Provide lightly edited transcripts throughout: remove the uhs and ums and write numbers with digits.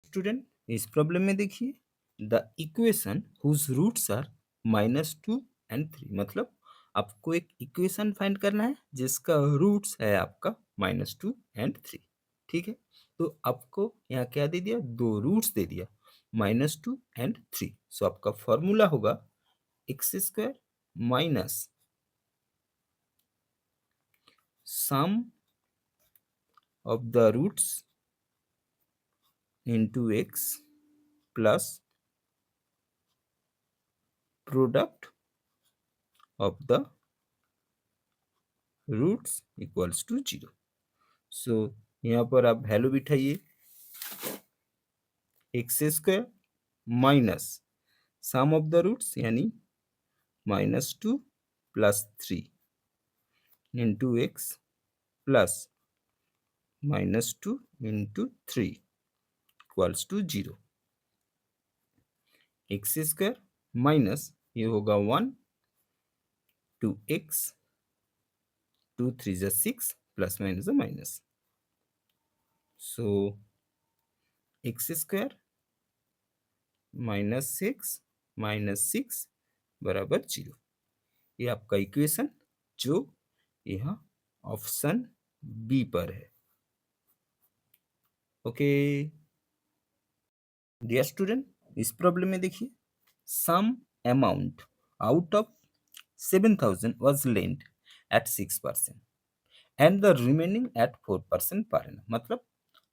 Student, इस problem में देखिए the equation whose roots are -2 और 3। मतलब आपको एक इक्वेशन फाइंड करना है जिसका रूट्स है आपका -2 और 3। ठीक है, तो आपको यहाँ क्या दे दिया, दो रूट्स दे दिया, -2 और 3। सो आपका फॉर्मूला होगा x² minus sum of the roots into x plus product of the roots equals to 0। So यहाँ पर आप वैल्यू बिठाइए, x² minus sum of the roots यानी -2 + 3 into x plus -2 × 3 equals to 0। x² minus ये होगा 1 टू x 2 3 = 6 plus minus minus. So x² -6 बराबर 0। ये आपका इक्वेशन जो यहाँ ऑप्शन बी पर है। ओके डियर स्टूडेंट, इस प्रॉब्लम में देखिए some amount out of 7,000 was lent at 6% and the remaining at 4% per annum. मतलब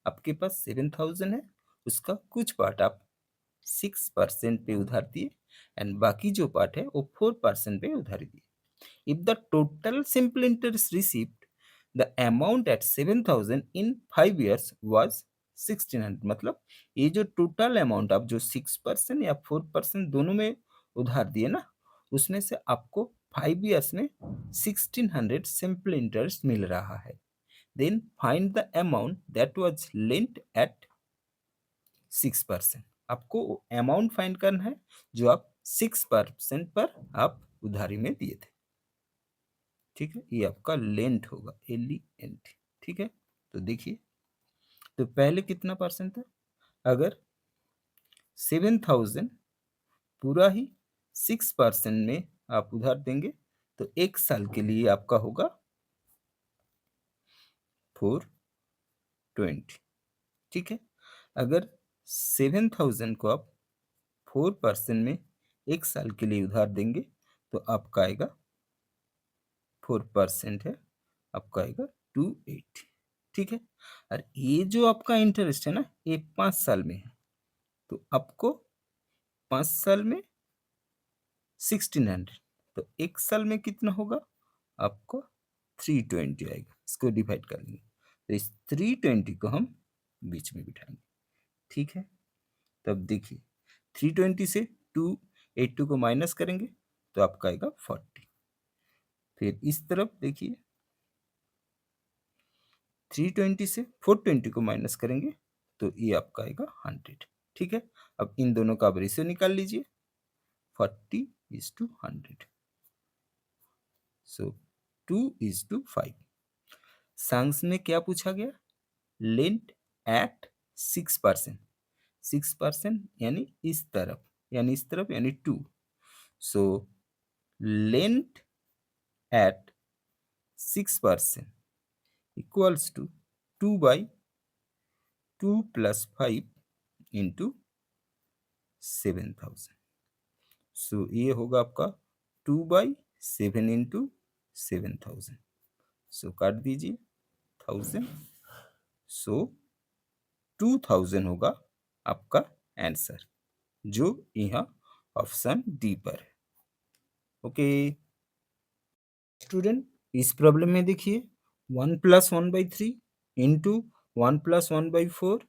आपके पास 7,000 है, उसका कुछ पार्ट आप 6% पे उधार दिए एंड बाकी जो पार्ट है वो 4% पे उधार दिए। If the total simple interest received, the amount at 7,000 in 5 years was 1,600। मतलब ये जो टोटल अमाउंट आप जो 6% या 4% दोनों में उधार दिए ना, उसमें से आपको 5 years में 1,600 सिंपल इंटरेस्ट मिल रहा है। Then find the amount that was lent at 6%। आपको अमाउंट फाइंड करना है जो आप 6% पर आप उधारी में दिए थे। ठीक है, ये आपका लेंथ होगा, LENT। ठीक है, तो देखिए, तो पहले कितना परसेंट था, अगर 7,000 पूरा ही 6% में आप उधार देंगे तो एक साल के लिए आपका होगा 420। ठीक है, अगर 7,000 को आप 4% में एक साल के लिए उधार देंगे तो आपका आएगा 4% है, आपका आएगा 280। ठीक है, और ये जो आपका इंटरेस्ट है ना, ये 5 साल में है, तो आपको 5 साल में 1,600, तो एक साल में कितना होगा, आपको 320 आएगा। इसको डिवाइड कर लेंगे तो इस 320 को हम बीच में बिठाएंगे। ठीक है, तब देखिए 320 से 282 को माइनस करेंगे तो आपका आएगा 40। फिर इस तरफ देखिए 320 से 420 को माइनस करेंगे तो ये आपका आएगा 100। ठीक है, अब इन दोनों का आप रेशियो निकाल लीजिए, 40:100। सो 2:5। सांस में क्या पूछा गया, लेंट एट 6%। 6% यानी इस तरफ, यानी इस तरफ, यानी 2। So lent at 6% equals to 2/2 + 5 into 7,000। So ये होगा आपका 2/7 इंटू 7,000। सो काट दीजिए 1000। सो 2000 होगा आपका आंसर, जो यहाँ ऑप्शन डी पर है। ओके स्टूडेंट, इस प्रॉब्लम में देखिए 1 + 1/3 into 1 + 1/4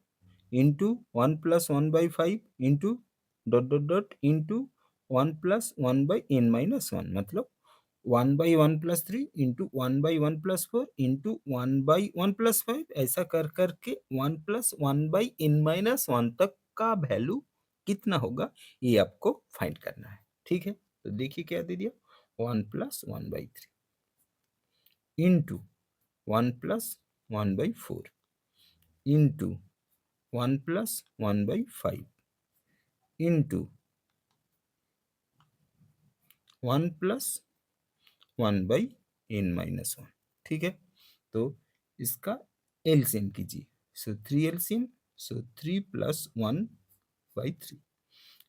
into 1 + 1/5 into dot dot dot into 1 + 1/n-1। मतलब 1/1 + 3 इंटू 1/1 + 4 इंटू 1/1 + 5, ऐसा कर करके 1 + 1/n-1 तक का वैल्यू कितना होगा, ये आपको फाइंड करना है। ठीक है, तो देखिए क्या दे दिया, 1 + 1/3 into 1 + 1/4 into 1 plus 1/5 into 1 plus 1/n-1। ठीक है, तो इसका एलसीएम कीजिए। सो 3 एलसीएम, सो 3 plus 1/3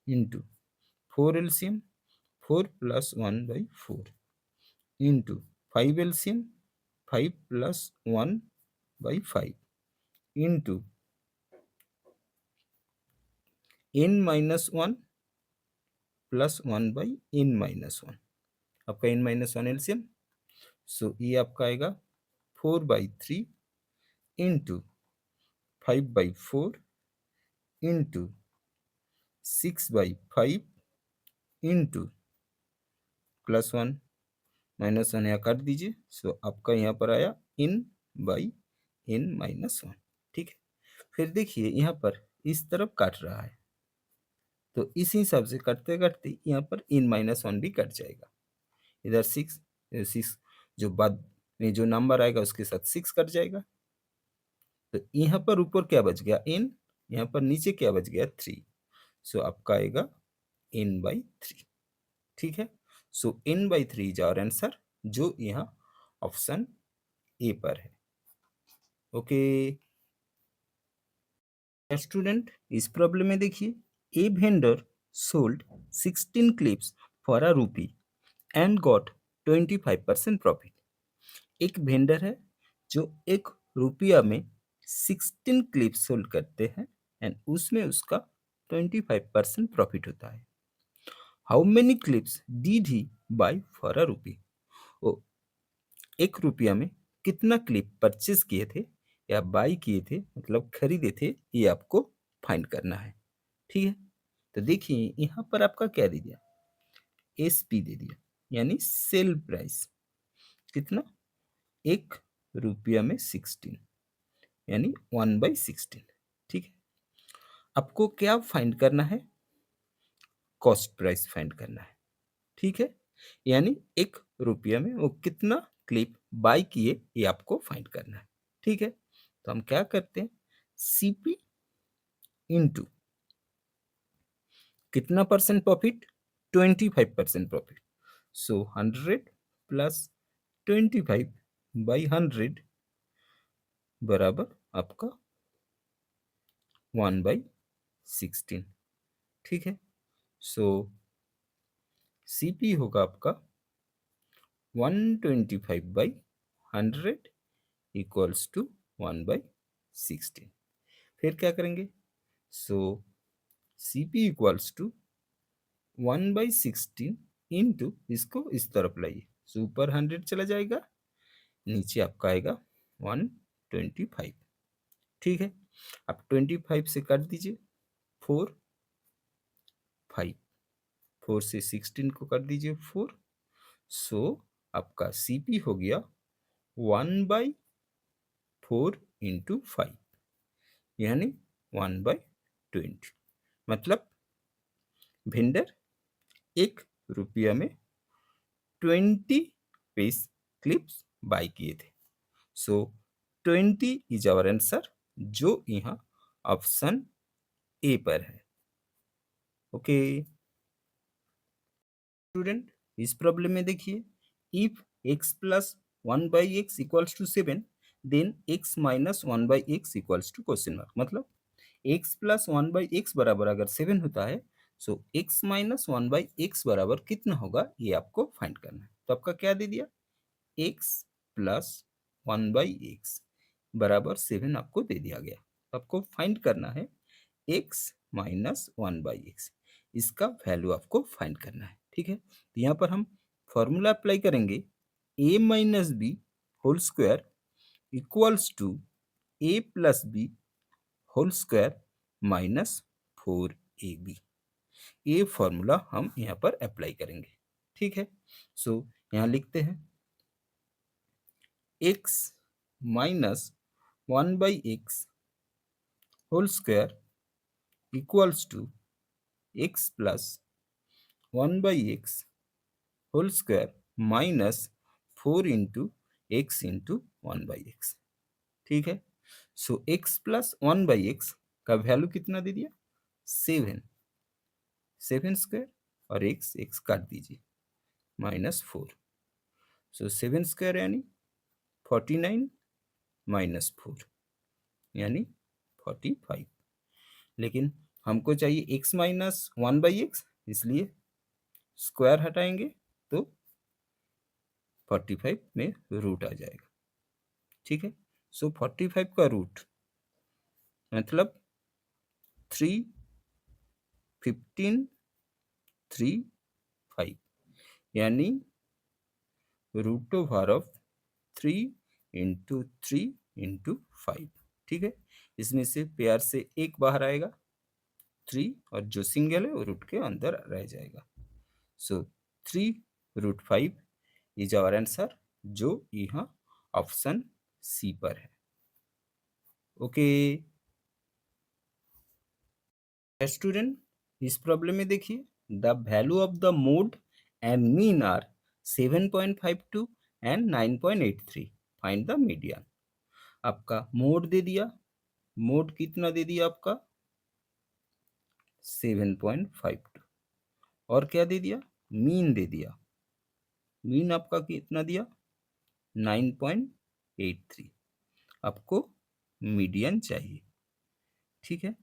into 4 LCM, 4 plus 1/4 into 5 LCM, 5 plus 1/5 into n-1 plus 1/n-1। आपका n-1 एलसीएम, सो ये आपका आएगा 4/3 इंटू 5/4 इंटू 6/5 इंटू +1 - 1 यहाँ काट दीजिए। सो आपका यहाँ पर आया n/n-1। ठीक है, फिर देखिए यहाँ पर इस तरफ काट रहा है, तो इस हिसाब से काटते काटते यहाँ पर n-1 भी कट जाएगा। इधर 6 जो बाद में जो नंबर आएगा उसके साथ 6 कट जाएगा। तो यहाँ पर ऊपर क्या बच गया n, यहाँ पर नीचे क्या बच गया 3। सो आपका आएगा n/3। ठीक है, सो n/3 इज आवर आंसर, जो यहाँ ऑप्शन ए पर है। ओके स्टूडेंट, इस प्रॉब्लम में देखिए a vendor sold 16 clips for a rupee and got 25% profit. एक वेंडर है जो 1 रुपया में 16 क्लिप्स सोल्ड करते हैं एंड उसमें उसका 25% प्रॉफिट होता है। How many clips did he buy for a rupee? वो 1 रुपया में कितना क्लिप परचेज किए थे या बाई किए थे, मतलब खरीदे थे, ये आपको फाइंड करना है। ठीक है, तो देखिए यहाँ पर आपका क्या दे दिया, एसपी दे दिया, यानी सेल प्राइस कितना, 1 रुपया में 16, यानी 1/16। ठीक है, आपको क्या फाइंड करना है, कॉस्ट प्राइस फाइंड करना है। ठीक है, यानी 1 रुपया में वो कितना क्लिप बाय किए, ये आपको फाइंड करना है। ठीक है, तो हम क्या करते हैं, सीपी इंटू कितना परसेंट प्रॉफिट, 25% प्रॉफिट। सो 100 प्लस 25/100 बराबर आपका 1/16। ठीक है, सो सीपी होगा आपका 125/100 इक्वल्स टू 1/16। फिर क्या करेंगे, सो सीपी इक्वल्स टू 1/16 इंटू इसको इस तरफ लाइए, सो ऊपर 100 चला जाएगा, नीचे आपका आएगा 125। ठीक है, आप 25 से काट दीजिए 4, 5, 4 से 16 को काट दीजिए 4। सो आपका सीपी हो गया 1/4 इंटू 5, यानी 1/20। मतलब वेंडर 1 रुपया में 20 पीस क्लिप्स बाय किए थे। सो 20 इज आवर आंसर, जो यहाँ ऑप्शन ए पर है। ओके स्टूडेंट, इस प्रॉब्लम में देखिए if x plus 1/x equals to 7 then x minus 1/x equals to question mark. मतलब x प्लस 1/x बराबर अगर 7 होता है, सो x माइनस 1/x बराबर कितना होगा, ये आपको फाइंड करना है। तो आपका क्या दे दिया, x प्लस 1/x बराबर 7 आपको दे दिया गया। तो आपको फाइंड करना है x माइनस 1/x, इसका वैल्यू आपको फाइंड करना है। ठीक है, तो यहाँ पर हम फॉर्मूला अप्लाई करेंगे, a minus B whole square equals to a plus B whole square minus 4ab। ये फॉर्मूला हम यहाँ पर अप्लाई करेंगे। ठीक है, सो यहाँ लिखते हैं x minus 1/x whole square equals to x plus 1/x whole square minus 4 into x into 1/x। ठीक है, सो x प्लस 1/x का वैल्यू कितना दे दिया, 7, 7² और एक्स काट दीजिए, -4। सो 7² यानी 49 -4 यानी 45। लेकिन हमको चाहिए x माइनस 1/x, इसलिए स्क्वायर हटाएंगे तो 45 में रूट आ जाएगा। ठीक है, सो 45 का रूट मतलब 3, 15, 3, 5 यानी √3 ऑफ 3 × 3 × 5। ठीक है, इसमें से पेयर से एक बाहर आएगा 3 और जो सिंगल है वो रूट के अंदर रह जाएगा। सो 3√5 इज आवर आंसर, जो यहाँ ऑप्शन सी पर है। ओके स्टूडेंट, इस प्रॉब्लम में देखिए the value of the mode and mean are 7.52 and 9.83, find the median. आपका मोड दे दिया, मोड कितना दे दिया आपका 7.52, और क्या दे दिया, मीन दे दिया, मीन आपका कितना दिया 9.83, आपको मीडियन चाहिए। ठीक है,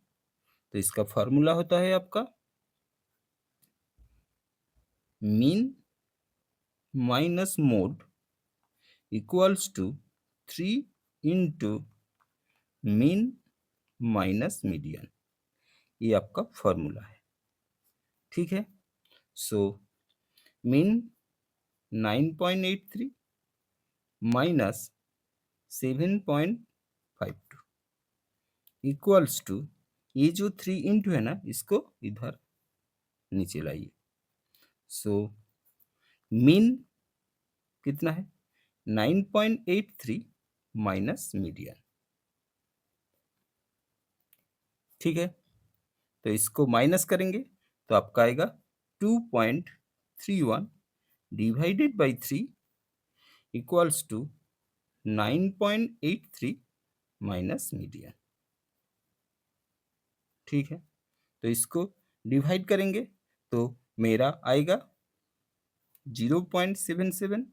तो इसका फॉर्मूला होता है आपका mean minus mode equals to 3 into mean minus median, ये आपका फॉर्मूला है। ठीक है, so mean 9.83 minus 7.52 equals to, ये जो 3 इंटू है ना, इसको इधर नीचे लाइए। सो मीन कितना है 9.83 माइनस मीडियन। ठीक है, तो इसको माइनस करेंगे तो आपका आएगा 2.31 divided by 3 equals to 9.83 minus median. ठीक है, तो इसको डिवाइड करेंगे तो मेरा आएगा 0.77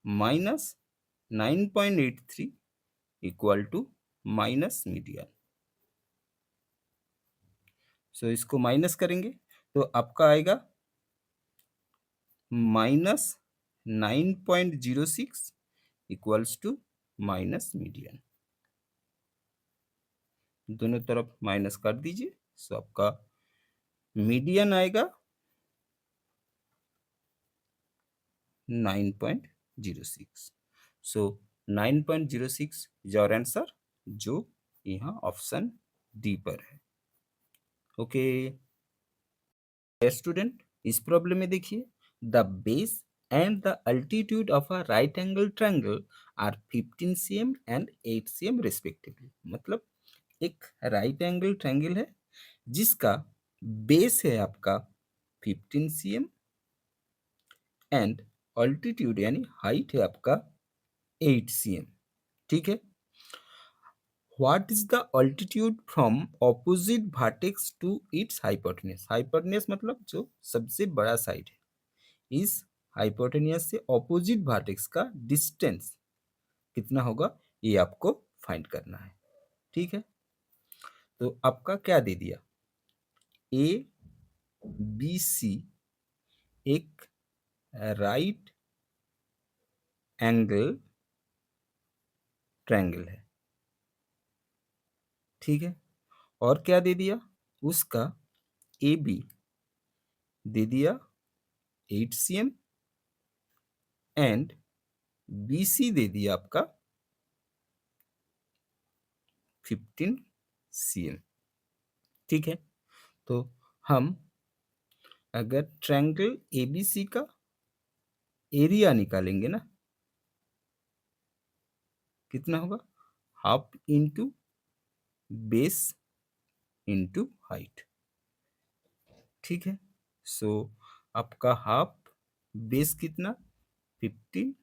minus 9.83 equal to minus median. So इसको माइनस करेंगे तो आपका आएगा -9.06 इक्वल्स टू माइनस मीडियन। दोनों तरफ माइनस कर दीजिए, सो आपका मीडियन आएगा 9.06। सो 9.06 इज आवर आंसर, जो यहाँ ऑप्शन डी पर है। ओके स्टूडेंट, इस प्रॉब्लम में देखिए the base and the altitude of a right angle triangle are 15 cm and 8 cm respectively. मतलब एक राइट एंगल ट्रायंगल है जिसका बेस है आपका 15 cm एंड अल्टीट्यूड यानी हाइट है आपका 8 cm। ठीक है, what is the altitude from opposite vertex to its hypotenuse. Hypotenuse मतलब जो सबसे बड़ा साइड है, इस हाइपोटेन्यूज से ऑपोजिट वर्टेक्स का डिस्टेंस कितना होगा, ये आपको फाइंड करना है। ठीक है, तो आपका क्या दे दिया, ए बी सी एक राइट एंगल ट्रायंगल है। ठीक है, और क्या दे दिया, उसका ए बी दे दिया 8 cm एंड बी सी दे दिया आपका 15 cm। ठीक है, तो हम अगर ट्रायंगल एबीसी का एरिया निकालेंगे ना, कितना होगा, half into base into height. ठीक है, सो आपका हाफ बेस कितना 15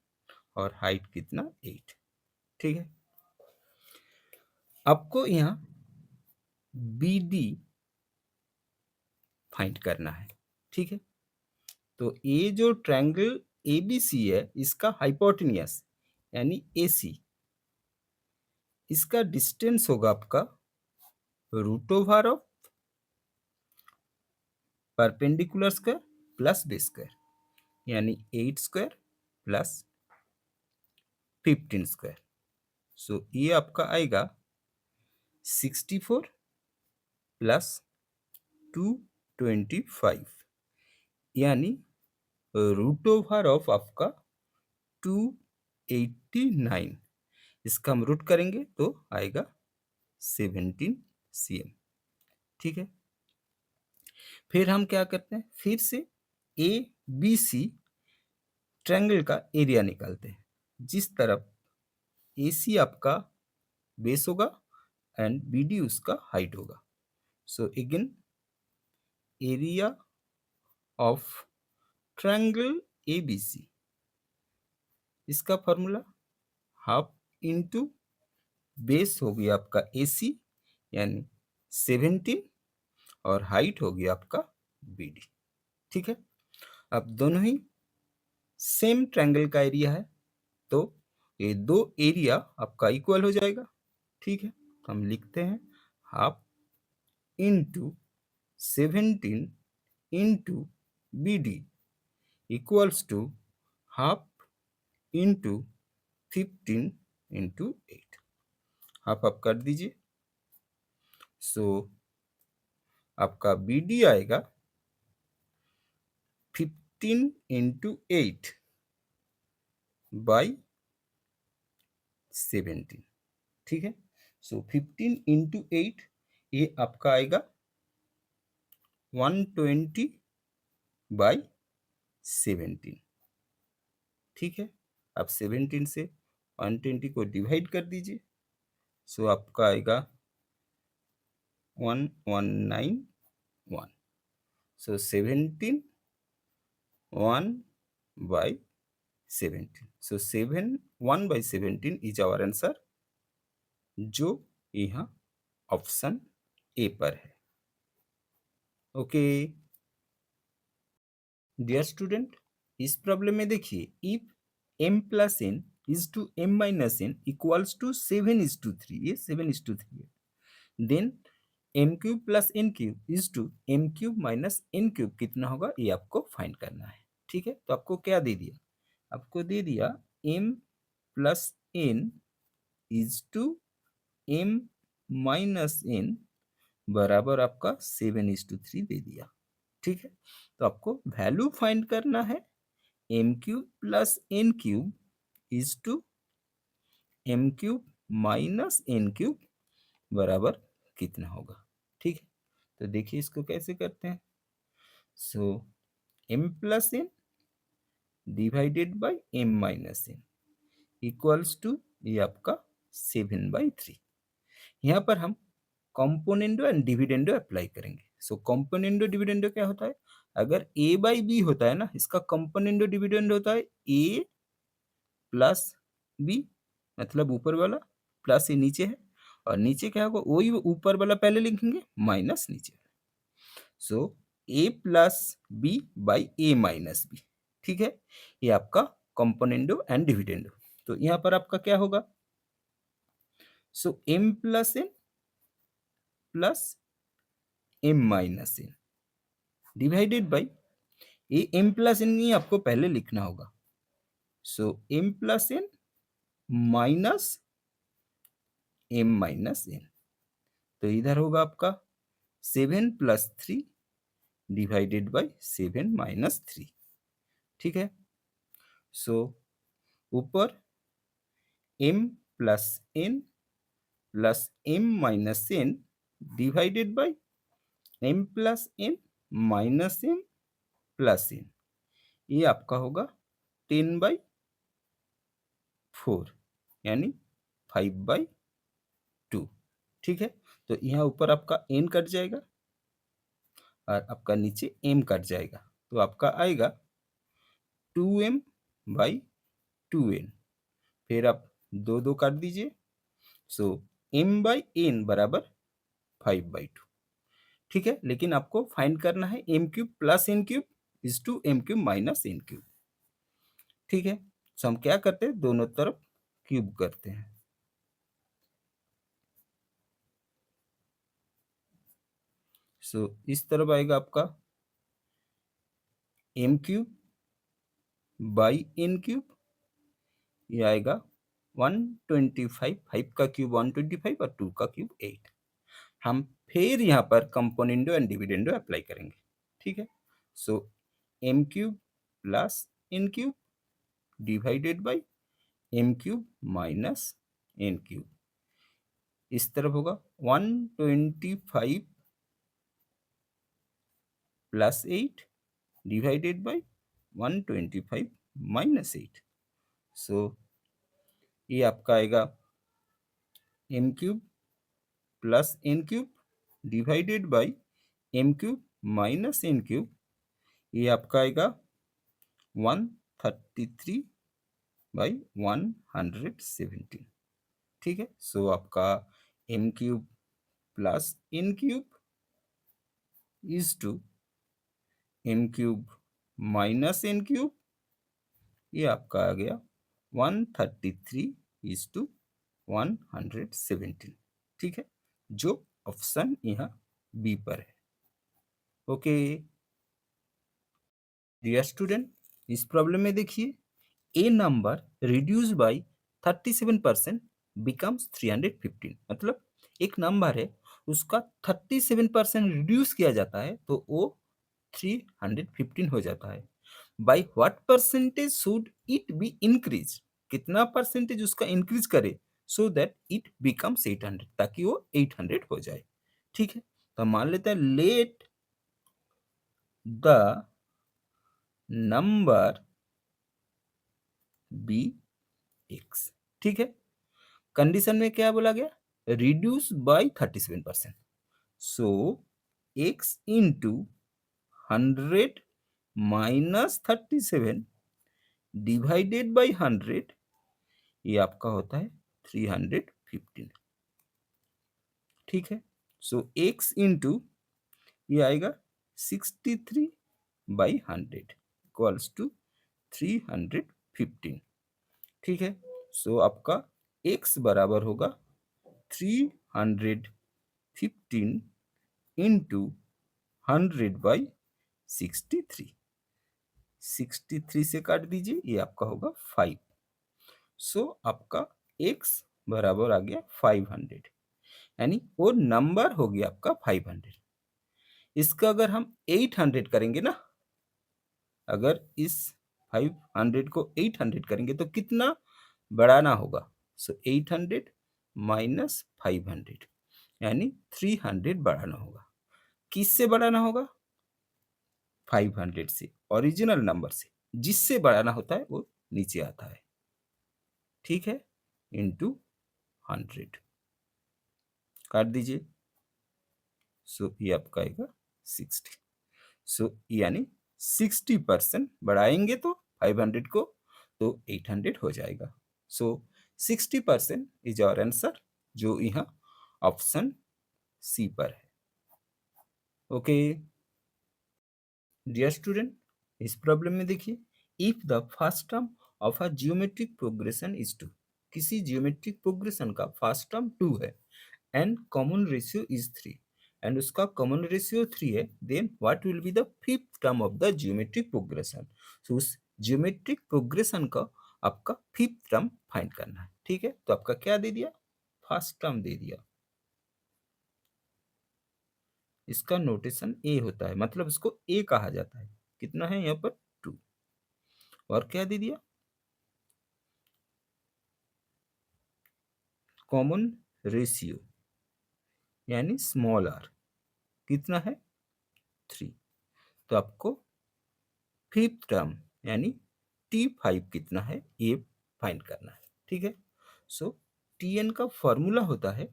और हाइट कितना 8। ठीक है, आपको यहाँ बी डी फाइंड करना है। ठीक है, तो ये जो ट्रायंगल ए बी सी है, इसका हाइपोटेनियस यानी ए सी, इसका डिस्टेंस होगा आपका root over of perpendicular square plus base square, यानी 8 स्क्वायर प्लस 15 स्क्वायर। सो ये आपका आएगा 64 प्लस 225, यानी रूट ओवर ऑफ आपका 289। इसका हम रूट करेंगे तो आएगा 17 cm। ठीक है, फिर हम क्या करते हैं, फिर से ए बी सी ट्रायंगल का एरिया निकालते हैं। जिस तरफ ए सी आपका बेस होगा एंड बी डी उसका हाइट होगा। So again area of triangle A B C, इसका फॉर्मूला हाफ इंटू बेस होगी आपका ए सी यानी 17 और हाइट होगी आपका बी डी। ठीक है, अब दोनों ही सेम ट्रायंगल का एरिया है, तो ये दो एरिया आपका इक्वल हो जाएगा। ठीक है, तो हम लिखते हैं half into 17 into B D equals to half into 15 into 8। Half आप कर दीजिए। सो आपका बी डी आएगा 15 इंटू 8 बाई 17। ठीक है, सो 15 इंटू 8 ये आपका आएगा 120 बाई 17। ठीक है, आप 17 से 120 को डिवाइड कर दीजिए। सो आपका आएगा 1191। So 17 1 by 17, so 7 1 by 17 is our answer, जो यहाँ ऑप्शन ए पर है। ओके डियर स्टूडेंट, इस प्रॉब्लम में देखिए, if m plus n is to m minus n equals to 7:3, ये 7:3 है। Then m cube plus n cube is to m cube minus n cube कितना होगा, ये आपको फाइंड करना है। ठीक है, तो आपको क्या दे दिया, आपको दे दिया m plus n is to m minus n बराबर आपका 7:3 दे दिया। ठीक है, तो आपको वैल्यू फाइंड करना है m cube plus n cube is to m cube minus n cube बराबर कितना होगा। ठीक है, तो देखिए इसको कैसे करते हैं। So m plus n divided by m minus n equals to ये आपका 7/3। यहाँ पर हम कॉम्पोनेंडो एंड डिविडेंडो अप्लाई करेंगे। सो कॉम्पोनेंडो डिविडेंडो क्या होता है, अगर a बाई बी होता है ना, इसका कॉम्पोनेंडो डिविडेंडो होता है a प्लस बी, मतलब ऊपर वाला प्लस ये नीचे है, और नीचे क्या होगा, वही ऊपर वाला पहले लिखेंगे माइनस नीचे। So a plus b by a minus b. ठीक है, ये आपका कॉम्पोनेंडो एंड डिविडेंडो। तो यहाँ पर आपका क्या होगा, सो m plus n plus m minus n divided by ये m प्लस n ही आपको पहले लिखना होगा। सो m plus n minus m minus n, तो इधर होगा आपका 7+3 डिवाइडेड बाई 7-3। ठीक है, सो ऊपर m plus n plus m minus n divided by m plus n minus m plus n, ये आपका होगा 10/4 यानी 5/2। ठीक है, तो यहाँ ऊपर आपका n कट जाएगा और आपका नीचे m कट जाएगा, तो आपका आएगा 2m/2n। फिर आप दो दो काट दीजिए। सो m/n बराबर 5/2। ठीक है, लेकिन आपको फाइंड करना है m cube plus n cube is to m cube minus n cube. ठीक है, सो हम क्या करते हैं, दोनों तरफ क्यूब करते हैं। सो इस तरफ आएगा आपका m cube by n cube, ये आएगा 125, 5 का क्यूब 125 और 2 का क्यूब 8। हम फिर यहाँ पर कंपोनेंडो एंड डिविडेंडो अप्लाई करेंगे। ठीक है, so m cube plus n cube divided by m cube minus n cube, इस तरफ होगा 125 plus 8 divided by 125 minus 8। So ये आपका आएगा m cube plus n cube divided by m cube minus n cube, ये आपका आएगा 133/117। ठीक है, सो आपका m cube plus n cube is to m cube minus n cube, ये आपका आ गया 133/117। ठीक है, जो ऑप्शन यहाँ बी पर है। ओके डियर स्टूडेंट, इस प्रॉब्लम में देखिए ए नंबर रिड्यूस बाय 37% बिकम्स 315। मतलब एक नंबर है, उसका 37% रिड्यूस किया जाता है तो वो 315 हो जाता है। By what percentage should it be increase, कितना परसेंटेज उसका इंक्रीज करे सो दैट इट बिकम्स 800, ताकि वो 800 हो जाए। ठीक है, तो मान लेते हैं let the number be x. ठीक है, कंडीशन में क्या बोला गया, reduce by 37%, so x into 100 minus 37 divided by 100, ये आपका होता है 315। ठीक है, सो एक्स इंटू ये आएगा 63/100 इक्वल्स टू 315। ठीक है, सो आपका x बराबर होगा 315 इंटू 100/63। 63 से काट दीजिए, ये आपका होगा 5। सो आपका x बराबर आ गया 500, यानी वो नंबर हो गया आपका 500। इसका अगर हम 800 करेंगे ना, अगर इस 500 को 800 करेंगे तो कितना बढ़ाना होगा, सो 800 माइनस 500 यानी 300 बढ़ाना होगा। किससे बढ़ाना होगा, 500 से, ओरिजिनल नंबर से। जिससे बढ़ाना होता है वो नीचे आता है। ठीक है, इंटू 100 काट दीजिए, सो ये आपका आएगा 60। सो यानी 60% बढ़ाएंगे तो 500 को तो 800 हो जाएगा। सो 60% इज आवर आंसर, जो यहाँ ऑप्शन सी पर है। ओके डियर स्टूडेंट, इस प्रॉब्लम में देखिए if the first term of a geometric progression is 2, किसी जियोमेट्रिक प्रोग्रेशन का फर्स्ट टर्म 2 है and common ratio is 3, and उसका कॉमन रेशियो 3 है, then what will be the fifth term of the geometric progression. So उस geometric progression का आपका fifth term find करना है। ठीक है, तो आपका क्या दे दिया, फर्स्ट टर्म दे दिया, इसका नोटेशन ए होता है, मतलब इसको ए कहा जाता है। कितना है यहाँ पर 2, और क्या दे दिया, कॉमन रेशियो यानी स्मॉल आर, कितना है 3। तो आपको फिफ्थ टर्म यानी T5 कितना है ये फाइंड करना है। ठीक है, सो Tn का फॉर्मूला होता है a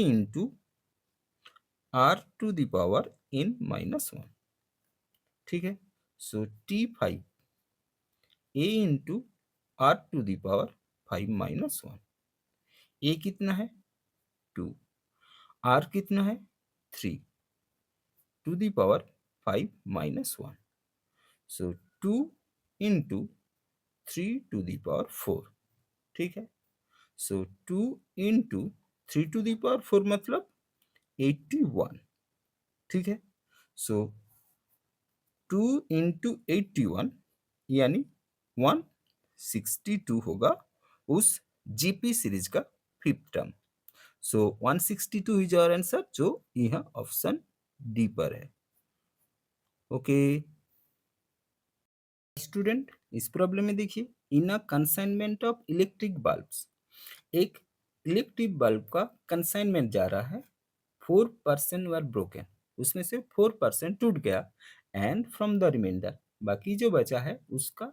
इंटू r⁻n-1। ठीक है, सो T5 a into r⁵ -1, a कितना है 2, आर कितना है 3 to the power 5 minus 1, so 2 into 3 to the power 4, ठीक है। So 2 into 3 to the power 4 मतलब 81, ठीक है। सो 2 इंटू 81 यानी 162 होगा उस जीपी सीरीज का fifth term. So 162 is our answer, जो यहाँ ऑप्शन डी पर है। ओके स्टूडेंट, इस प्रॉब्लम में देखिए, इन अ कंसाइनमेंट ऑफ इलेक्ट्रिक बल्ब्स, एक इलेक्ट्रिक बल्ब का कंसाइनमेंट जा रहा है, 4% वर ब्रोकन, उसमें से 4% टूट गया, एंड फ्रॉम द रिमाइंडर, बाकी जो बचा है उसका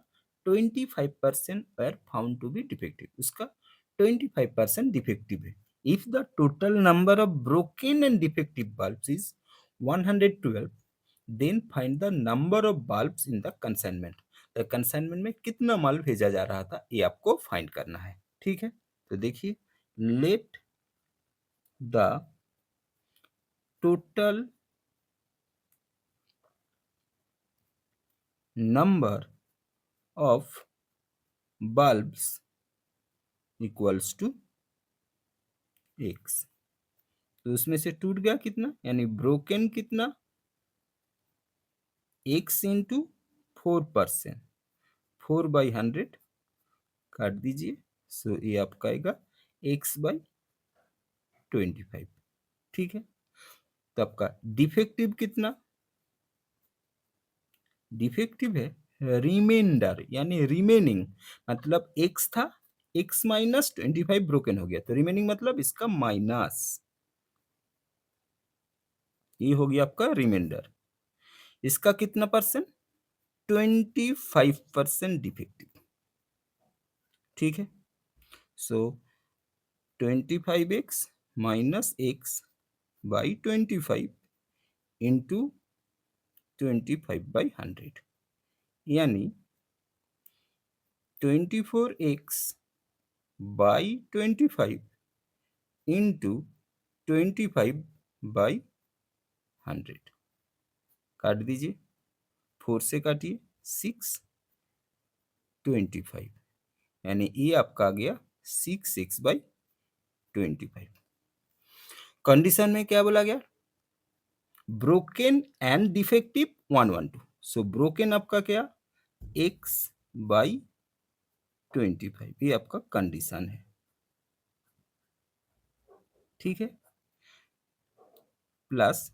25% were found to be defective, उसका 25% डिफेक्टिव है। If the total number of broken and defective bulbs is 112, then find the number of bulbs in the consignment. तो कंसाइनमेंट में कितना माल भेजा जा रहा था ये आपको फाइंड करना है, ठीक है। तो देखिए, let the total number of bulbs equals to x. तो उसमें से टूट गया कितना, यानी ब्रोकन कितना, एक्स इंटू 4%, 4/100 काट दीजिए, सो ये आपका आएगा x/25, ठीक है। तो आपका डिफेक्टिव कितना, डिफेक्टिव है रिमाइंडर यानी रिमेनिंग, मतलब एक्स था, एक्स माइनस 25 ब्रोकन हो गया, तो रिमेनिंग मतलब इसका माइनस, ये हो गया आपका रिमाइंडर। इसका कितना परसेंट, 25% डिफेक्टिव, ठीक है। सो 25x minus x by 25 into 25/100, यानी 24x बाई 25 इंटू 25/100, काट दीजिए, 4 से काटिए, 6/25, यानी ये आपका आ गया 6x/25। कंडीशन में क्या बोला गया, broken and defective 112, so broken आपका क्या, x/25, ये आपका कंडीशन है, ठीक है। प्लस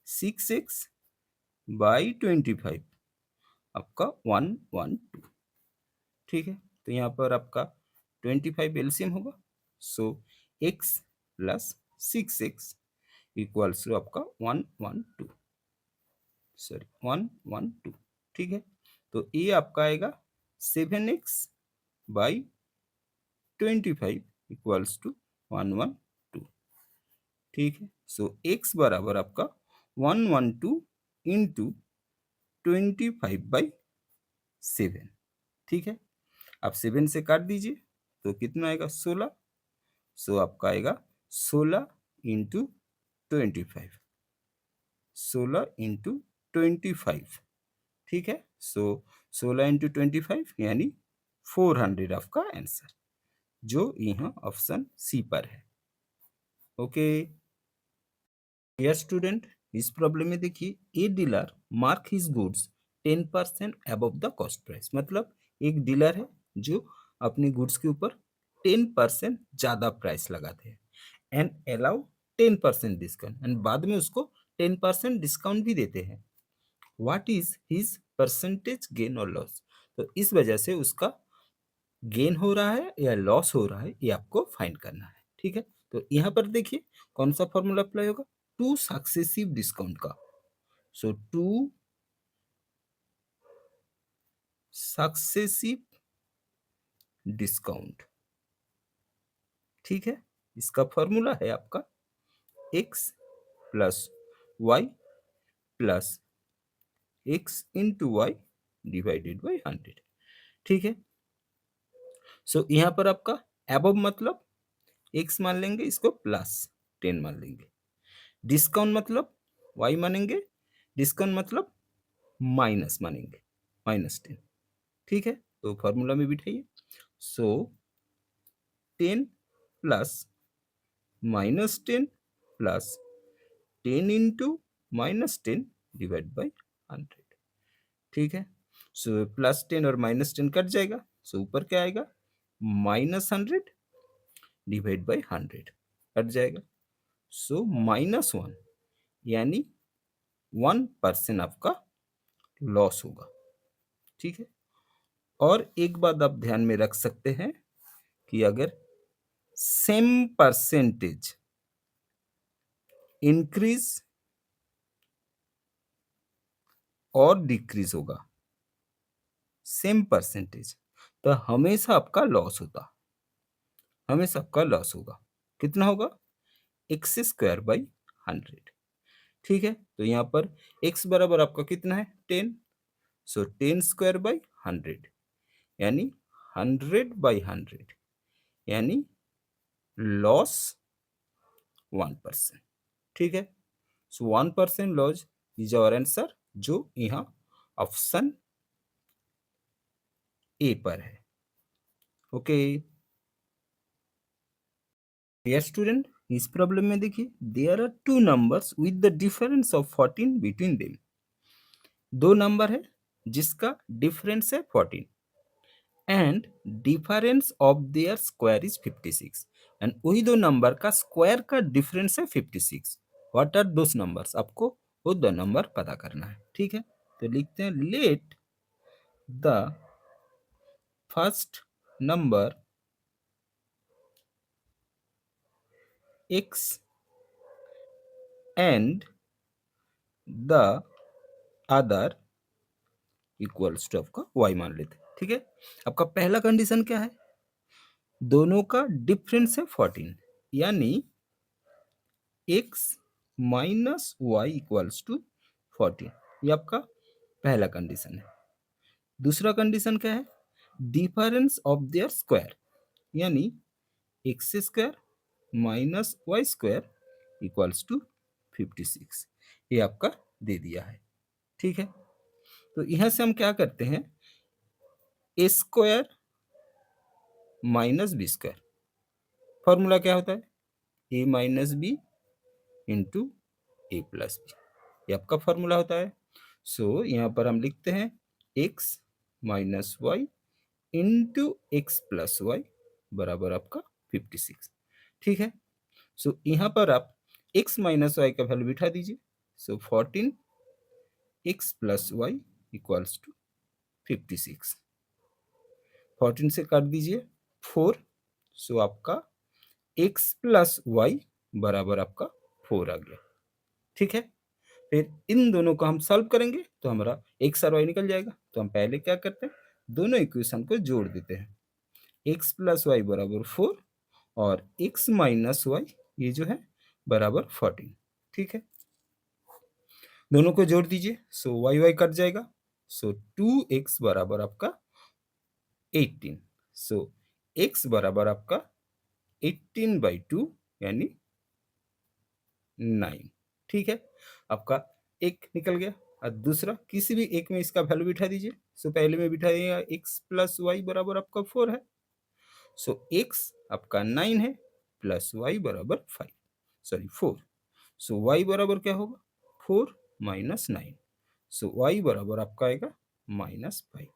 6x/25 आपका 112, ठीक है। तो यहाँ पर आपका 25 एलसीएम होगा, so x plus 6x equals to आपका 112, सॉरी 112, ठीक है। तो ये आपका आएगा 7x/25 इक्वल्स टू 112, ठीक है। सो x बराबर आपका 112 इंटू 25/7, ठीक है। आप 7 से काट दीजिए तो कितना आएगा 16, सो आपका आएगा 16 इंटू 25, 16 इंटू 25, ठीक है। सो 16 इंटू 25 यानी 400 आपका आंसर, जो यहाँ ऑप्शन सी पर है। ओके डियर स्टूडेंट, इस प्रॉब्लम में देखिए, a dealer mark his goods 10% above the cost price, मतलब एक डीलर है जो अपने गुड्स के ऊपर 10% ज्यादा प्राइस लगाते हैं, एंड अलाउ 10% डिस्काउंट, एंड बाद में उसको 10% डिस्काउंट भी देते हैं। What is his percentage gain और लॉस, तो इस वजह से उसका गेन हो रहा है या लॉस हो रहा है, ये आपको फाइंड करना है, ठीक है। तो यहाँ पर देखिए कौन सा फॉर्मूला अप्लाई होगा, टू सक्सेसिव डिस्काउंट का, सो टू सक्सेसिव डिस्काउंट, ठीक है। इसका फॉर्मूला है आपका x plus y plus x into y divided by 100, ठीक है। सो यहाँ पर आपका एबव मतलब x मान लेंगे, इसको प्लस 10 मान लेंगे, डिस्काउंट मतलब y मानेंगे, डिस्काउंट मतलब माइनस मानेंगे, -10। ठीक है, तो फॉर्मूला में बिठाइए। सो 10 plus -10 plus 10 into -10 divide by 100। ठीक है, सो +10 और -10 कट जाएगा, सो ऊपर क्या आएगा, -100 डिवाइड बाई 100 कट जाएगा, सो -1, यानी 1% आपका लॉस होगा। ठीक है, और एक बात आप ध्यान में रख सकते हैं कि अगर सेम परसेंटेज इंक्रीज और डिक्रीज होगा, सेम परसेंटेज, तो हमेशा आपका लॉस होता, हमेशा आपका लॉस होगा। कितना होगा, एक्स स्क्वायर बाई 100। ठीक है, तो यहाँ पर x बराबर आपका कितना है, 10, सो 10 स्क्वायर बाई 100, यानी 100/100, यानी लॉस 1%। ठीक है, so 1% loss is our answer, जो यहाँ ऑप्शन ए पर है। ओके डियर स्टूडेंट, इस प्रॉब्लम में देखिए, there are two numbers with the difference of 14 between them. दो नंबर है जिसका डिफरेंस है 14 and difference of their square is 56, and वही दो नंबर का स्क्वायर का डिफरेंस है 56। व्हाट आर दोस नंबर्स, आपको वो दो नंबर पता करना है। ठीक है, तो लिखते हैं, let the first number x and the other equals to आपका y मान लेते हैं। ठीक है, आपका पहला कंडीशन क्या है, दोनों का डिफरेंस है 14, यानी x minus y equals to 14, ये आपका पहला कंडीशन है। दूसरा कंडीशन क्या है, डिफरेंस ऑफ देयर स्क्वायर, यानी x square minus y square equals to 56, ये आपका दे दिया है। ठीक है, तो यहां से हम क्या करते हैं, a square minus b square, formula क्या होता है, a minus b into a plus b, ये आपका फॉर्मूला होता है। सो यहाँ पर हम लिखते हैं x minus y into x plus y बराबर आपका 56। ठीक है, सो यहाँ पर आप एक्स माइनस वाई का वैल्यू बिठा दीजिए, so 14 x plus y equals to 56, 14 से काट दीजिए 4, सो आपका एक्स प्लस वाई बराबर आपका 4 आ गया। ठीक है, फिर इन दोनों को हम सॉल्व करेंगे तो हमारा एक्स और वाई निकल जाएगा। तो हम पहले क्या करते हैं, दोनों इक्वेशन को जोड़ देते हैं, एक्स प्लस वाई बराबर 4 और एक्स माइनस वाई ये जो है बराबर 14। ठीक है, दोनों को जोड़ दीजिए, सो वाई वाई कट जाएगा, सो 2x बराबर आपका 18, सो x बराबर आपका 18/2 यानी 9। ठीक है, आपका एक निकल गया, और दूसरा किसी भी एक में इसका वैल्यू बिठा दीजिए। सो पहले में बिठाइएगा एक्स प्लस वाई बराबर आपका 4 है, सो एक्स आपका 9 है प्लस वाई बराबर 5, सॉरी 4, सो वाई बराबर क्या होगा, 4 माइनस 9, सो वाई बराबर आपका आएगा -5।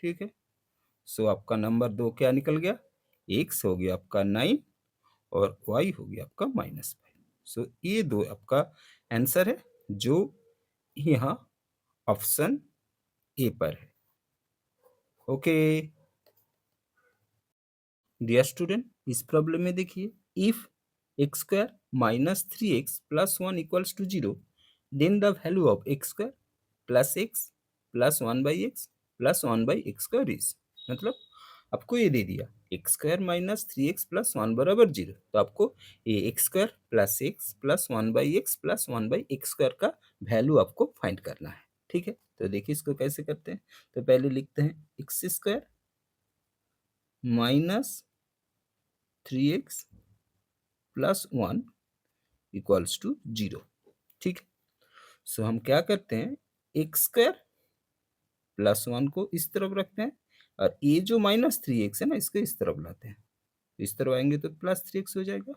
ठीक है, सो आपका नंबर 2 क्या निकल गया, एक्स हो गया आपका 9 और y हो गया आपका -5। सो ये दो आपका आंसर है, जो यहाँ ऑप्शन ए पर है। ओके डियर स्टूडेंट, इस प्रॉब्लम में देखिए, if x square minus 3x plus 1 equals to 0, then the value of x square plus x plus 1/x plus 1/x square is, मतलब आपको ये दे दिया x square minus 3x plus 1 बराबर 0, तो आपको ये x square plus x plus 1/x plus 1/x square का value आपको फाइंड करना है। ठीक है, तो देखिए इसको कैसे करते हैं, तो पहले लिखते हैं x square minus 3x plus 1 equals to 0। ठीक है, सो हम क्या करते हैं, एक्स स्क्वायर प्लस 1 को इस तरफ रखते हैं और ये जो -3x है ना इसको इस तरफ लाते हैं, इस तरफ आएंगे तो +3x हो जाएगा।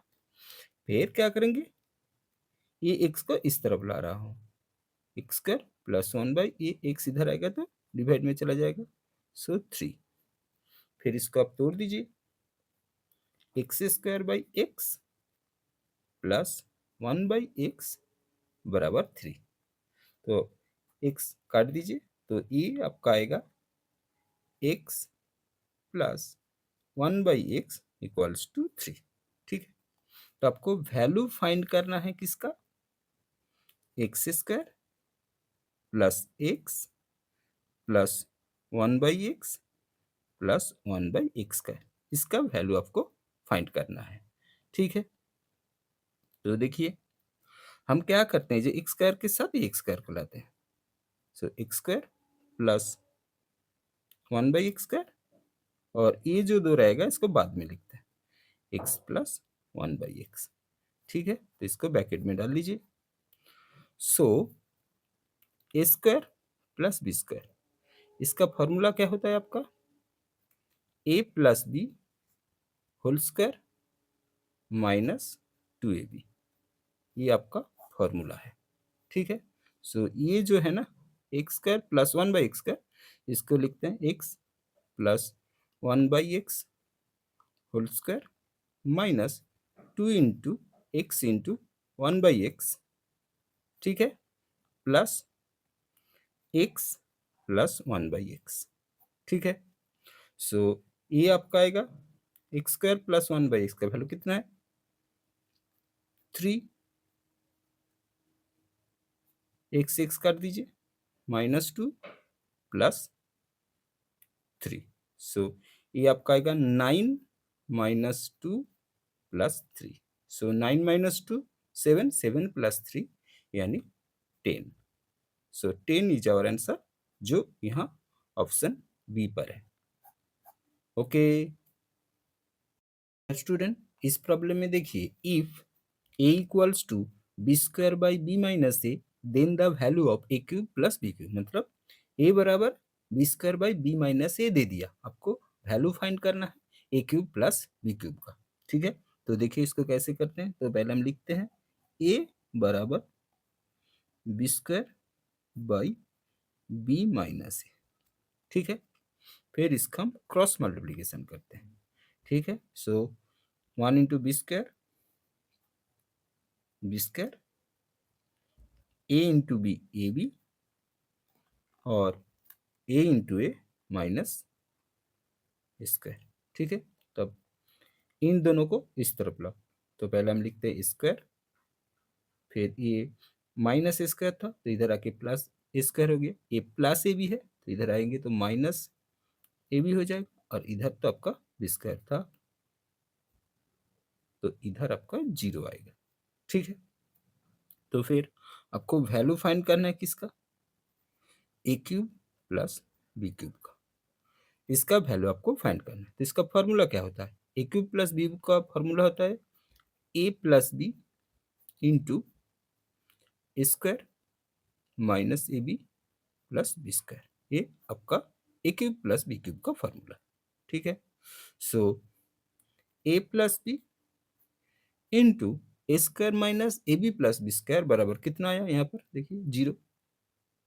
फिर क्या करेंगे, ये x को इस तरफ ला रहा हूँ, एक्स स्क्वायर प्लस 1 बाई ये x इधर आएगा तो डिवाइड में चला जाएगा, सो 3। फिर इसको आप तोड़ दीजिए, x square by x plus 1/x बराबर 3। तो x काट दीजिए, तो ये आपका आएगा x plus 1/x equals to 3। ठीक है, तो आपको वैल्यू फाइंड करना है किसका, x square plus x plus 1/x plus 1/x square, इसका वैल्यू आपको फाइंड करना है। ठीक है, तो देखिए हम क्या करते हैं, जो एक्स स्क्वायर के साथ एक्स स्क्वायर को लाते हैं, so x square plus 1/x square, और ये जो दो रहेगा इसको बाद में लिखते हैं, एक्स प्लस 1/x। ठीक है, तो इसको ब्रैकेट में डाल दीजिए, so A square plus B square, इसका फॉर्मूला क्या होता है आपका, A plus B whole square -2ab, ये आपका फॉर्मूला है। ठीक है, सो ये जो है ना x square plus 1/x square, इसको लिखते हैं x plus 1/x whole square -2 into x into 1/x। ठीक है, प्लस एक्स प्लस 1/x। ठीक है, सो ये आपका आएगा एक्स स्क्वायर प्लस 1/x का वैल्यू कितना है, 3। एक्स काट दीजिए, -2 प्लस 3, सो ये आपका आएगा 9 -2 प्लस 3, सो 9 -2 7, 7 प्लस 3 यानी 10। सो 10 इज आवर आंसर, जो यहाँ ऑप्शन बी पर है। ओके स्टूडेंट, इस प्रॉब्लम में देखिए, if A equals to B square by B minus A, then the value of A cube plus B cube, मतलब ए बराबर B square by B minus A दे दिया, आपको वैल्यू फाइंड करना है A cube plus B cube का। ठीक है, तो देखिए इसको कैसे करते हैं, तो पहले हम लिखते हैं ए बराबर B square by B minus A. ठीक है, फिर इसका हम क्रॉस मल्टीप्लीकेशन करते हैं। ठीक है, so 1 into b square a into b a b, और a into a minus square. ठीक है, तब इन दोनों को इस तरफ लाओ, तो पहले हम लिखते हैं स्क्वायर, फिर ये माइनस स्क्वायर था तो इधर आके प्लस स्क्वायर हो गया, ये प्लस ए भी है तो इधर आएंगे तो माइनस ए भी हो जाएगा, और इधर तो आपका बी स्क्वायर था तो इधर आपका 0 आएगा। ठीक है, तो फिर आपको वैल्यू फाइंड करना है किसका, ए क्यूब प्लस बी क्यूब का, इसका वैल्यू आपको फाइंड करना है। तो इसका फॉर्मूला क्या होता है, ए क्यूब प्लस बी का फॉर्मूला होता है A plus B into square minus A B plus B square, ये आपका A cube plus B cube का फॉर्मूला। ठीक है, so A plus B into A square minus A B plus B square बराबर कितना आया, यहाँ पर देखिए 0,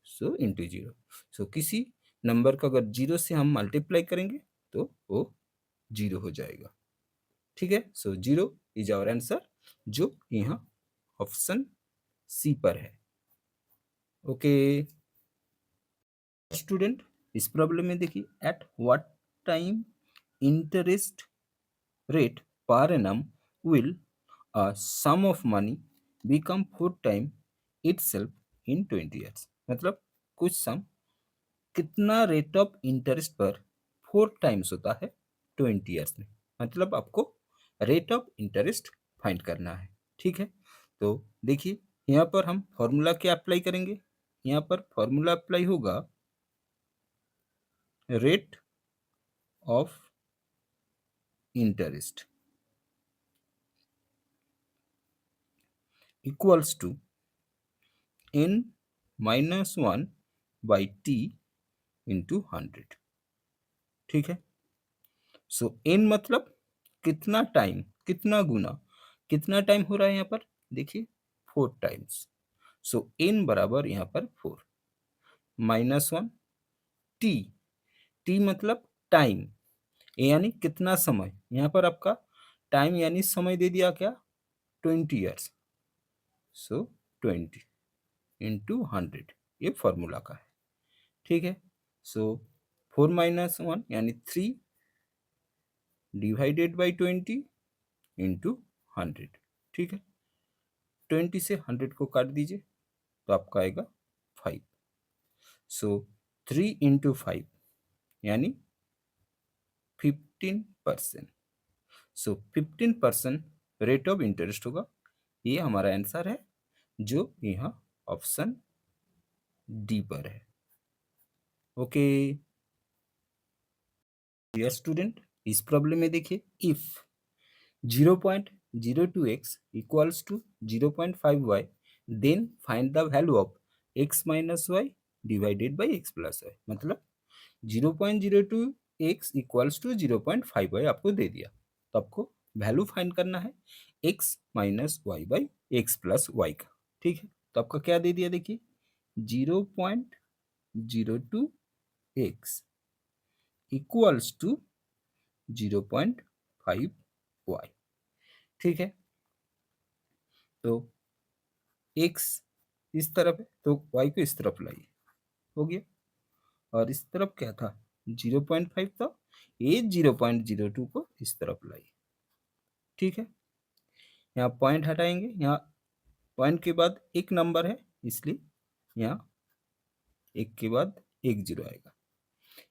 सो इंटू 0। सो किसी नंबर का अगर 0 से हम मल्टीप्लाई करेंगे तो वो 0 हो जाएगा। ठीक है, सो 0 इज आवर आंसर, जो यहाँ ऑप्शन सी पर है। ओके स्टूडेंट, इस प्रॉब्लम में देखिए, at what time interest rate per annum will a sum of money become 4 times itself in 20 years, मतलब कुछ सम कितना रेट ऑफ इंटरेस्ट पर 4 टाइम्स होता है 20 ईयर्स में, मतलब आपको रेट ऑफ इंटरेस्ट फाइंड करना है। ठीक है, तो देखिए यहाँ पर हम फॉर्मूला क्या अप्लाई करेंगे, यहाँ पर फॉर्मूला अप्लाई होगा rate of interest. Equals to n minus one by t into 100। ठीक है, सो n मतलब कितना टाइम, कितना गुना, कितना टाइम हो रहा है यहाँ पर, देखिए 4 टाइम्स। सो n बराबर यहाँ पर 4 माइनस वन टी, टी मतलब टाइम, यानी कितना समय, यहाँ पर आपका टाइम यानी समय दे दिया क्या, 20 ईयर्स। सो 20 इंटू 100, ये फॉर्मूला का है। ठीक है, सो 4 माइनस वन यानी 3 डिवाइडेड बाई 20 इंटू 100। ठीक है, 20 से 100 को काट दीजिए तो आपका आएगा 5। सो 3 इंटू 5 यानी 15%। सो 15% रेट ऑफ इंटरेस्ट होगा, ये हमारा आंसर है जो यहाँ ऑप्शन डी पर है। ओके डियर स्टूडेंट, इस प्रॉब्लम में देखिए, if 0.02x equals to 0.5y, then find the value of x minus y divided by x plus y. मतलब 0.02x इक्वल्स टू 0.5y आपको दे दिया, तो आपको वैल्यू फाइंड करना है x minus y by x plus y का। ठीक है, तो आपका क्या दे दिया, देखिए 0.02x इक्वल्स टू 0.5y। ठीक है, तो x इस तरफ है तो y को इस तरफ लाइए, हो गया। और इस तरफ क्या था, 0.5 था, ये 0.02 को इस तरफ लाइए। ठीक है, यहाँ पॉइंट हटाएंगे, यहाँ पॉइंट के बाद एक नंबर है इसलिए यहाँ एक के बाद एक जीरो आएगा।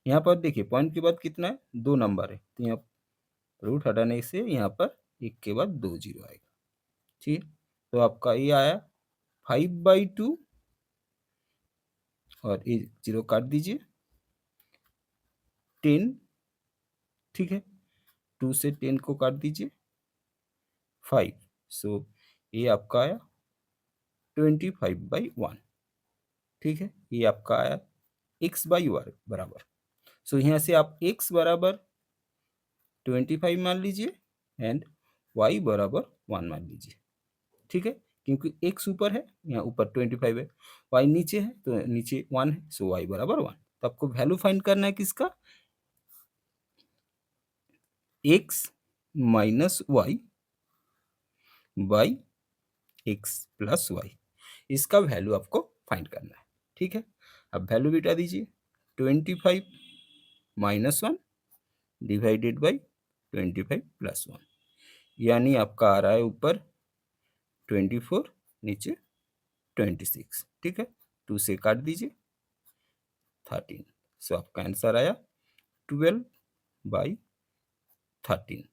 यहाँ पर देखिए पॉइंट के बाद कितना है, दो नंबर है, तो यहाँ रूट हटाने से यहाँ पर एक के बाद दो जीरो आएगा। ठीक, तो आपका ये आया 5/2 और ये जीरो काट दीजिए 10। ठीक है, 2 से 10 को काट दीजिए 5। सो ये आपका आया 25/1। ठीक है, ये आपका आया x बाई वाई बराबर। सो यहाँ से आप x बराबर 25 मान लीजिए एंड y बराबर 1 मान लीजिए। ठीक है, क्योंकि x ऊपर है, यहाँ ऊपर 25 है, y नीचे है तो नीचे 1 है, सो y बराबर 1। तो आपको वैल्यू फाइंड करना है किसका, x minus y by x plus y, इसका वैल्यू आपको फाइंड करना है। ठीक है, अब वैल्यू बिठा दीजिए 25 minus one divided by 25 plus one, यानी आपका आ रहा है ऊपर 24 नीचे 26। ठीक है, 2 से काट दीजिए 13। सो आपका आंसर आया 12/13।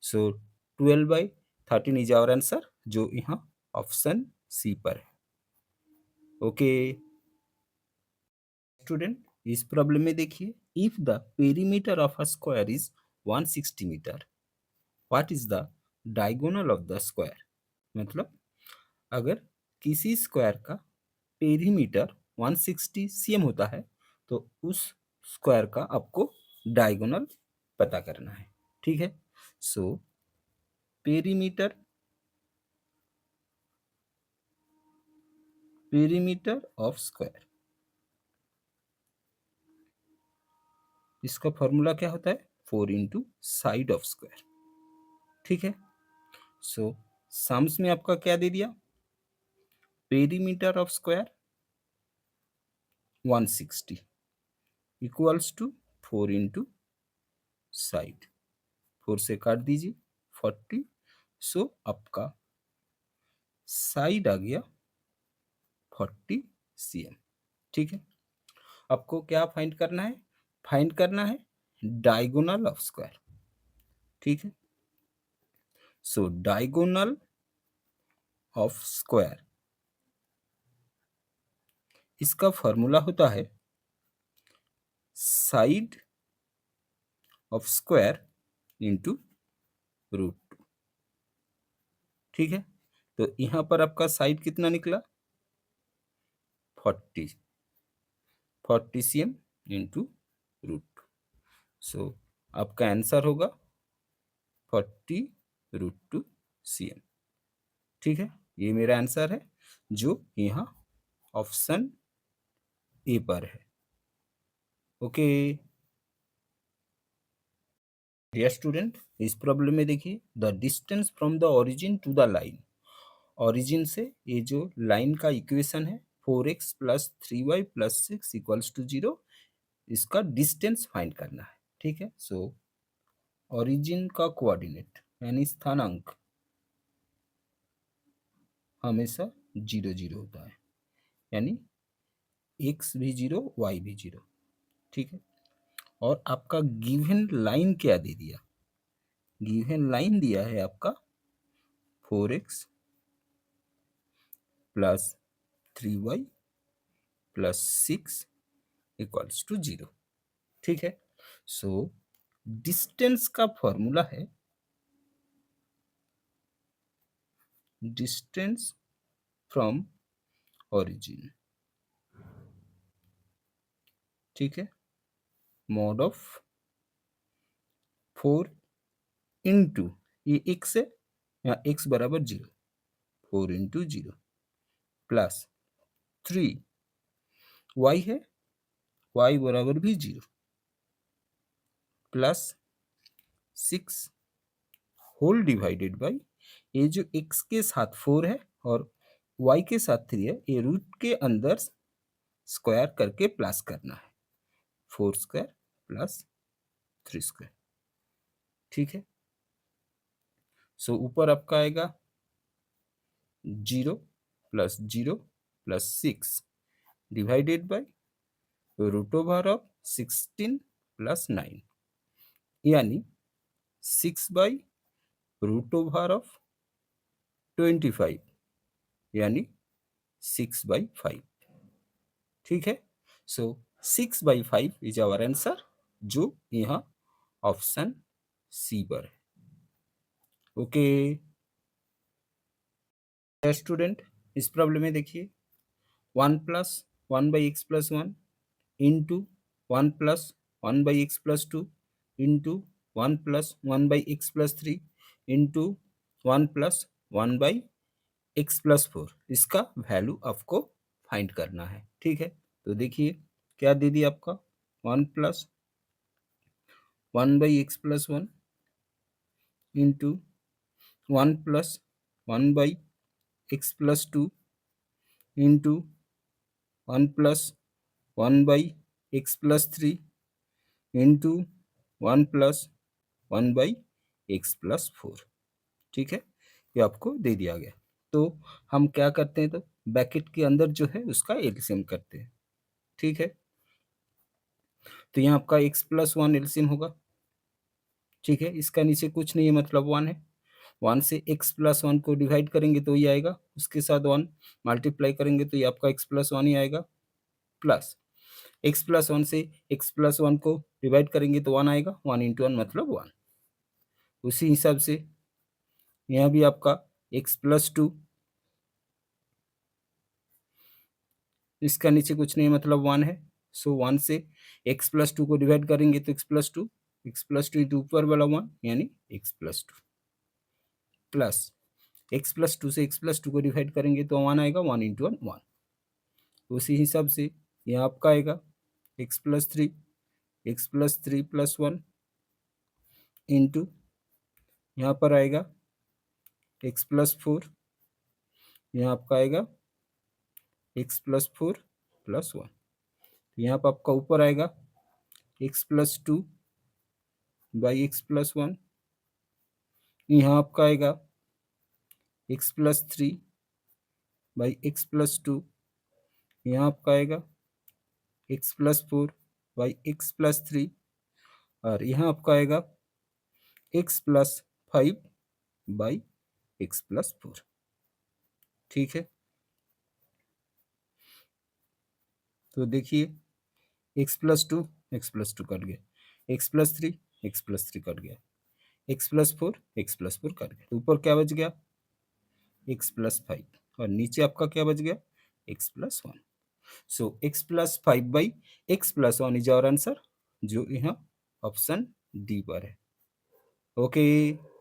सो 12/13 इज आवर आंसर, जो यहाँ ऑप्शन सी पर है। ओके स्टूडेंट, इस प्रॉब्लम में देखिए, if the perimeter of a square is 160 metre, what is the diagonal of the square. मतलब अगर किसी स्क्वायर का पेरीमीटर 160 cm होता है तो उस स्क्वायर का आपको डायगोनल पता करना है। ठीक है, so perimeter, perimeter of square, इसका फॉर्मूला क्या होता है, 4 इंटू साइड ऑफ स्क्वायर। ठीक है, सो सम्स में आपका क्या दे दिया, perimeter of square 160 equals to 4 into side, 4 से काट दीजिए 40। सो आपका साइड आ गया 40 cm। ठीक है, आपको क्या फाइंड करना है, फाइंड करना है डायगोनल ऑफ स्क्वायर। ठीक है, सो डायगोनल ऑफ स्क्वायर, इसका फॉर्मूला होता है side of square into root. ठीक है, तो यहाँ पर आपका साइड कितना निकला 40 cm इंटू रूट। सो आपका आंसर होगा 40√2 cm। ठीक है, ये मेरा आंसर है जो यहाँ ऑप्शन ए पर है। ओके डियर स्टूडेंट, इस प्रॉब्लम में देखिए the distance from the origin to the line. Origin से ये जो लाइन का इक्वेशन है 4x plus 3y plus 6 equals to 0, इसका डिस्टेंस फाइंड करना है। ठीक है, सो ओरिजिन का कोऑर्डिनेट यानी स्थानांक हमेशा 0 0 होता है, यानी x भी 0 y भी 0। ठीक है, और आपका गिवन लाइन क्या दे दिया, गिवन लाइन दिया है आपका 4x plus 3y plus 6 equals to 0। ठीक है, सो डिस्टेंस का फॉर्मूला है डिस्टेंस फ्रॉम ओरिजिन। ठीक है, मॉड ऑफ 4 इंटू ये x है, यहाँ x बराबर 0, 4 इंटू 0 प्लस 3 y है, y बराबर भी 0 प्लस 6 होल डिवाइडेड बाई ये जो x के साथ 4 है और y के साथ 3 है, ये रूट के अंदर स्क्वायर करके प्लस करना है, 4 स्क्वायर प्लस 3 स्क्वायर। ठीक है, सो ऊपर आपका आएगा 0 plus 0 plus 6 divided by root over of 16 plus 9, यानी 6 बाई रूट ओवर ऑफ 25, यानी 6/5। ठीक है, सो 6/5 इज आवर आंसर, जो यहाँ ऑप्शन सी पर है। ओके स्टूडेंट, इस प्रॉब्लम में देखिए 1 plus 1/x plus 1 into 1 plus 1/x plus 2 into 1 plus 1/x plus 3 into 1 plus 1/x plus 4, इसका वैल्यू आपको फाइंड करना है। ठीक है, तो देखिए क्या दे दिया आपका 1 plus 1/x plus 1 into 1 plus 1/x plus 2 into 1 plus 1/x plus 3 into 1 plus 1/x plus 4। ठीक है, ये आपको दे दिया गया। तो हम क्या करते हैं, तो ब्रैकेट के अंदर जो है उसका एलसीएम करते हैं। ठीक है, तो यहाँ आपका x प्लस 1 एलसीएम होगा। ठीक है, इसका नीचे कुछ नहीं है, मतलब 1 है। 1 से x प्लस 1 को डिवाइड करेंगे तो ये आएगा, उसके साथ 1 मल्टीप्लाई करेंगे तो ये आपका x प्लस 1 ही आएगा, प्लस x प्लस 1 से x प्लस 1 को डिवाइड करेंगे तो 1 आएगा, 1 इंटू 1 मतलब 1। उसी हिसाब से यहाँ भी आपका x प्लस 2, इसका नीचे कुछ नहीं मतलब 1 है, सो 1 से x प्लस 2 को डिवाइड करेंगे तो x प्लस 2 इंटू ऊपर वाला 1 यानी x plus 2, plus x plus 2 से x प्लस 2 को डिवाइड करेंगे तो 1 आएगा, 1 इंटू 1 1। उसी हिसाब से यहाँ आपका आएगा x प्लस 3 प्लस 1 इंटू यहाँ पर आएगा x प्लस 4, यहाँ आपका आएगा x प्लस 4 प्लस 1। यहाँ पर आपका ऊपर आएगा x plus 2 by x plus 1, यहाँ आपका आएगा x plus 3 by x plus 2, यहाँ आपका आएगा x plus 4 by x plus 3, और यहाँ आपका आएगा x plus 5 by x plus 4। ठीक है, तो देखिए x प्लस 2 कट गया, x प्लस 3 कट गया, x प्लस 4 कट गया, तो ऊपर क्या बच गया एक्स प्लस फाइव और नीचे आपका क्या बच गया x plus one. So x plus five by x plus one is our answer, जो यहाँ ऑप्शन डी पर है। ओके।